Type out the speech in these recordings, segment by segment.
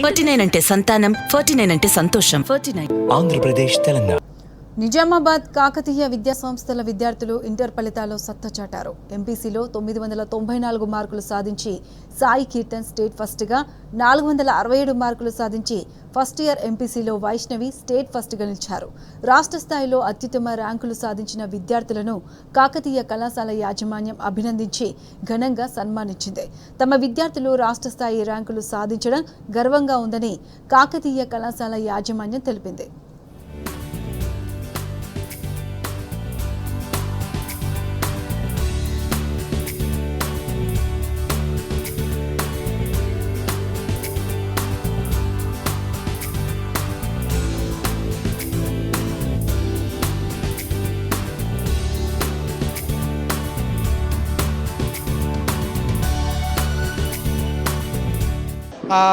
49 అంటే సంతానం, 49 అంటే సంతోషం. 49 ఆంధ్రప్రదేశ్, తెలంగాణ. నిజామాబాద్ కాకతీయ విద్యా సంస్థల విద్యార్థులు ఇంటర్ ఫలితాల్లో సత్తా చాటారు. ఎంపీసీలో 994 మార్కులు సాధించి సాయి కీర్తన్ స్టేట్ ఫస్ట్గా, 467 మార్కులు సాధించి ఫస్ట్ ఇయర్ ఎంపీసీలో వైష్ణవి స్టేట్ ఫస్ట్గా నిలిచారు. రాష్ట్ర స్థాయిలో అత్యుత్తమ ర్యాంకులు సాధించిన విద్యార్థులను కాకతీయ కళాశాల యాజమాన్యం అభినందించి ఘనంగా సన్మానించింది. తమ విద్యార్థులు రాష్ట్ర స్థాయి ర్యాంకులు సాధించడం గర్వంగా ఉందని కాకతీయ కళాశాల యాజమాన్యం తెలిపింది.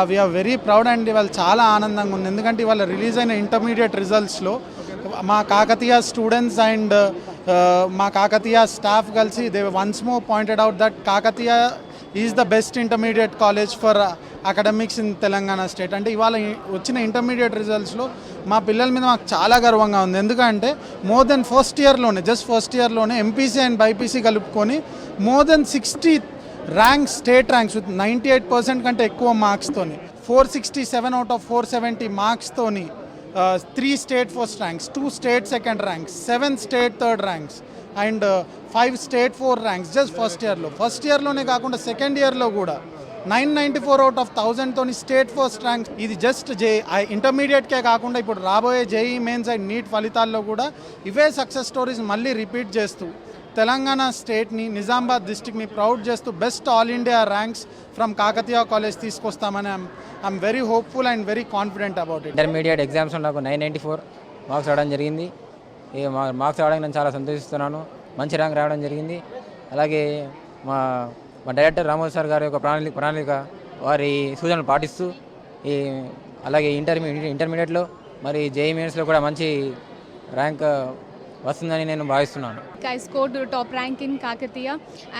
వీఆర్ వెరీ ప్రౌడ్ అండ్ ఇవాళ చాలా ఆనందంగా ఉంది. ఎందుకంటే ఇవాళ రిలీజ్ అయిన ఇంటర్మీడియట్ రిజల్ట్స్లో మా కాకతీయ స్టూడెంట్స్ అండ్ మా కాకతీయ స్టాఫ్ కలిసి they once more pointed out that Kakatiya is the best intermediate college for academics in Telangana state. అంటే ఇవాళ వచ్చిన ఇంటర్మీడియట్ రిజల్ట్స్లో మా పిల్లల మీద మాకు చాలా గర్వంగా ఉంది. ఎందుకంటే మోర్ దెన్ ఫస్ట్ ఇయర్లోనే ఎంపీసీ అండ్ బైపీసీ కలుపుకొని more than 60 ranks, state ranks with 98% కంటే ఎక్కువ మార్క్స్తోని, 467 అవుట్ ఆఫ్ 470 మార్క్స్తోని 3 state first ranks, 2 state second ranks, 7 state third ranks and 5 state 4 ranks just first ఇయర్లోనే కాకుండా సెకండ్ ఇయర్లో కూడా 994 అవుట్ ఆఫ్ 1000తోని స్టేట్ ఫస్ట్ ర్యాంక్స్. ఇది జస్ట్ ఇంటర్మీడియట్కే కాకుండా ఇప్పుడు రాబోయే జేఈ మెయిన్స్ అండ్ నీట్ ఫలితాల్లో కూడా ఇవే సక్సెస్ స్టోరీస్ మళ్ళీ రిపీట్ చేస్తూ తెలంగాణ స్టేట్ని, నిజామాబాద్ డిస్ట్రిక్ట్ని ప్రౌడ్ చేస్తూ best all India ranks from Kakatiya college తీసుకొస్తామని I'm very hopeful and very confident about it. Intermediate ఎగ్జామ్స్లో నాకు 994 మార్క్స్ రావడం జరిగింది. ఈ మార్క్స్ రావడానికి నేను చాలా సంతోషిస్తున్నాను. మంచి ర్యాంక్ రావడం జరిగింది. అలాగే మా డైరెక్టర్ రామోద్ సార్ గారి యొక్క ప్రణాళిక వారి సూచనలు పాటిస్తూ అలాగే ఇంటర్మీడియట్లో మరి జేఈ మెయిన్స్లో కూడా మంచి ర్యాంక్ వస్తుందని నేను భావిస్తున్నాను. I scored top rank in Kakatiya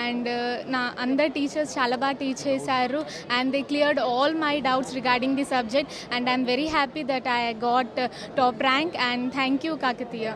and na అందరు టీచర్స్ చాలా బాగా టీచ్ చేశారు and they cleared all my doubts regarding the subject and I'm very happy that I got top rank and thank you Kakatiya.